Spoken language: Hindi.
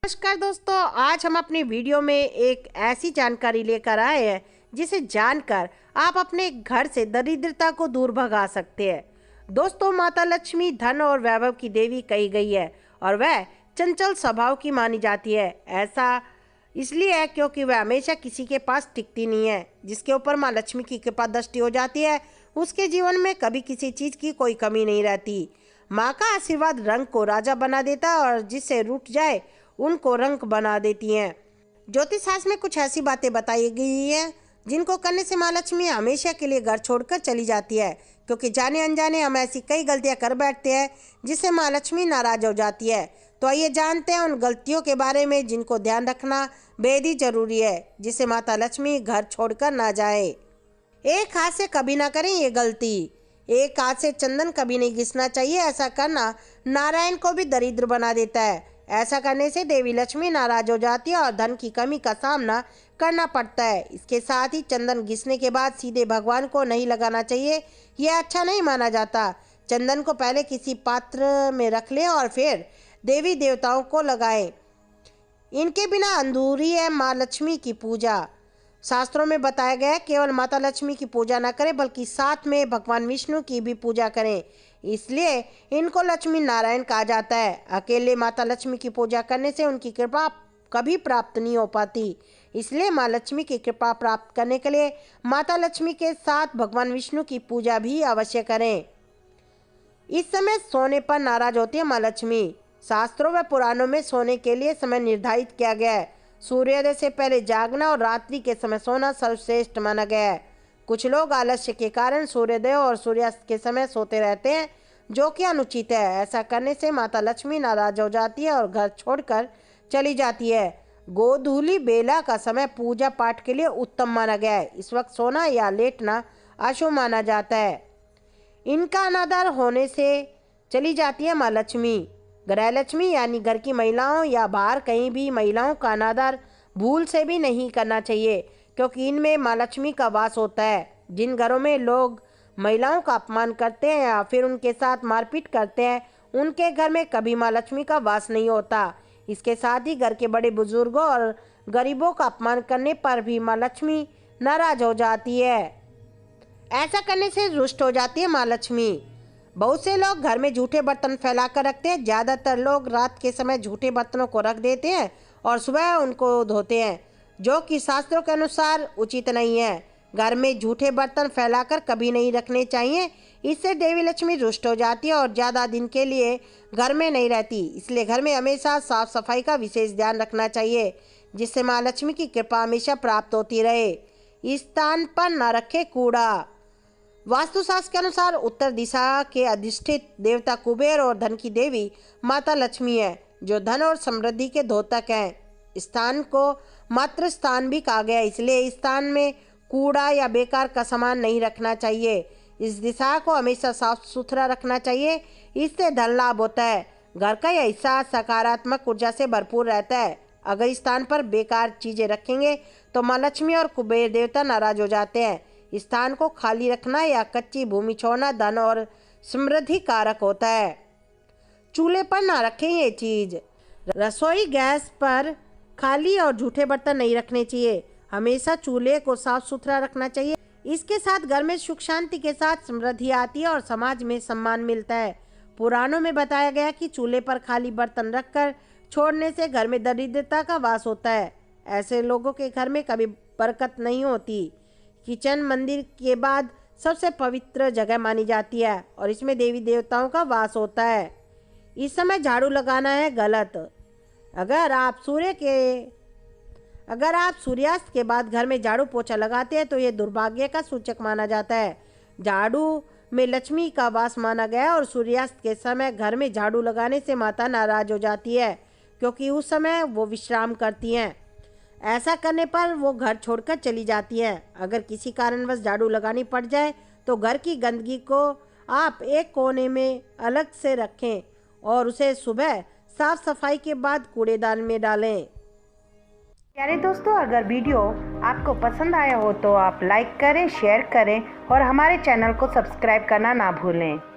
नमस्कार दोस्तों, आज हम अपनी वीडियो में एक ऐसी जानकारी लेकर आए हैं जिसे जानकर आप अपने घर से दरिद्रता को दूर भगा सकते हैं। दोस्तों, माता लक्ष्मी धन और वैभव की देवी कही गई है और वह चंचल स्वभाव की मानी जाती है। ऐसा इसलिए है क्योंकि वह हमेशा किसी के पास टिकती नहीं है। जिसके ऊपर माँ लक्ष्मी की कृपा दृष्टि हो जाती है उसके जीवन में कभी किसी चीज़ की कोई कमी नहीं रहती। माँ का आशीर्वाद रंग को राजा बना देता है और जिससे रूठ जाए उनको रंग बना देती हैं। ज्योतिष शास्त्र में कुछ ऐसी बातें बताई गई हैं जिनको करने से माँ लक्ष्मी हमेशा के लिए घर छोड़कर चली जाती है, क्योंकि जाने अनजाने हम ऐसी कई गलतियां कर बैठते हैं जिससे माँ लक्ष्मी नाराज हो जाती है। तो आइए जानते हैं उन गलतियों के बारे में जिनको ध्यान रखना बेहद ही जरूरी है, जिससे माता लक्ष्मी घर छोड़कर ना जाए। एक हाथ से कभी ना करें ये गलती। एक हाथ से चंदन कभी नहीं घिसना चाहिए। ऐसा करना नारायण को भी दरिद्र बना देता है। ऐसा करने से देवी लक्ष्मी नाराज हो जाती है और धन की कमी का सामना करना पड़ता है। इसके साथ ही चंदन घिसने के बाद सीधे भगवान को नहीं लगाना चाहिए, यह अच्छा नहीं माना जाता। चंदन को पहले किसी पात्र में रख लें और फिर देवी देवताओं को लगाएं। इनके बिना अधूरी है माँ लक्ष्मी की पूजा। शास्त्रों में बताया गया है केवल माता लक्ष्मी की पूजा न करें बल्कि साथ में भगवान विष्णु की भी पूजा करें, इसलिए इनको लक्ष्मी नारायण कहा जाता है। अकेले माता लक्ष्मी की पूजा करने से उनकी कृपा कभी प्राप्त नहीं हो पाती, इसलिए माँ लक्ष्मी की कृपा प्राप्त करने के लिए माता लक्ष्मी के साथ भगवान विष्णु की पूजा भी अवश्य करें। इस समय सोने पर नाराज होती है माँ लक्ष्मी। शास्त्रों व पुराणों में सोने के लिए समय निर्धारित किया गया है। सूर्योदय से पहले जागना और रात्रि के समय सोना सर्वश्रेष्ठ माना गया है। कुछ लोग आलस्य के कारण सूर्योदय और सूर्यास्त के समय सोते रहते हैं, जो कि अनुचित है। ऐसा करने से माता लक्ष्मी नाराज हो जाती है और घर छोड़कर चली जाती है। गोधूली बेला का समय पूजा पाठ के लिए उत्तम माना गया है। इस वक्त सोना या लेटना अशुभ माना जाता है। इनका अनादर होने से चली जाती है माँ लक्ष्मी। गृह लक्ष्मी यानी घर की महिलाओं या बाहर कहीं भी महिलाओं का अनादर भूल से भी नहीं करना चाहिए, क्योंकि इनमें माँ लक्ष्मी का वास होता है। जिन घरों में लोग महिलाओं का अपमान करते हैं या फिर उनके साथ मारपीट करते हैं उनके घर में कभी माँ लक्ष्मी का वास नहीं होता। इसके साथ ही घर के बड़े बुजुर्गों और गरीबों का अपमान करने पर भी माँ लक्ष्मी नाराज हो जाती है। ऐसा करने से रुष्ट हो जाती है माँ लक्ष्मी। बहुत से लोग घर में झूठे बर्तन फैला कर रखते हैं। ज़्यादातर लोग रात के समय झूठे बर्तनों को रख देते हैं और सुबह उनको धोते हैं, जो कि शास्त्रों के अनुसार उचित नहीं है। घर में झूठे बर्तन फैलाकर कभी नहीं रखने चाहिए, इससे देवी लक्ष्मी रुष्ट हो जाती है और ज़्यादा दिन के लिए घर में नहीं रहती। इसलिए घर में हमेशा साफ सफाई का विशेष ध्यान रखना चाहिए, जिससे माँ लक्ष्मी की कृपा हमेशा प्राप्त होती रहे। इस स्थान पर न रखे कूड़ा। वास्तुशास्त्र के अनुसार उत्तर दिशा के अधिष्ठित देवता कुबेर और धन की देवी माता लक्ष्मी है, जो धन और समृद्धि के द्योतक हैं। स्थान को मातृ स्थान भी कहा गया, इसलिए इस स्थान में कूड़ा या बेकार का सामान नहीं रखना चाहिए। इस दिशा को हमेशा साफ सुथरा रखना चाहिए, इससे धन लाभ होता है। घर का यह हिस्सा सकारात्मक ऊर्जा से भरपूर रहता है। अगर इस स्थान पर बेकार चीजें रखेंगे तो माँ लक्ष्मी और कुबेर देवता नाराज हो जाते हैं। स्थान को खाली रखना या कच्ची भूमि छोड़ना धन और समृद्धि कारक होता है। चूल्हे पर ना रखें ये चीज। रसोई गैस पर खाली और झूठे बर्तन नहीं रखने चाहिए। हमेशा चूल्हे को साफ सुथरा रखना चाहिए। इसके साथ घर में सुख शांति के साथ समृद्धि आती है और समाज में सम्मान मिलता है। पुराणों में बताया गया कि चूल्हे पर खाली बर्तन रखकर छोड़ने से घर में दरिद्रता का वास होता है। ऐसे लोगों के घर में कभी बरकत नहीं होती। किचन मंदिर के बाद सबसे पवित्र जगह मानी जाती है और इसमें देवी देवताओं का वास होता है। इस समय झाड़ू लगाना है गलत। अगर आप सूर्यास्त के बाद घर में झाड़ू पोछा लगाते हैं तो ये दुर्भाग्य का सूचक माना जाता है। झाड़ू में लक्ष्मी का वास माना गया है और सूर्यास्त के समय घर में झाड़ू लगाने से माता नाराज हो जाती है, क्योंकि उस समय वो विश्राम करती हैं। ऐसा करने पर वो घर छोड़कर चली जाती है। अगर किसी कारणवश झाड़ू लगानी पड़ जाए तो घर की गंदगी को आप एक कोने में अलग से रखें और उसे सुबह साफ सफाई के बाद कूड़ेदान में डालें। प्यारे दोस्तों, अगर वीडियो आपको पसंद आया हो तो आप लाइक करें, शेयर करें और हमारे चैनल को सब्सक्राइब करना ना भूलें।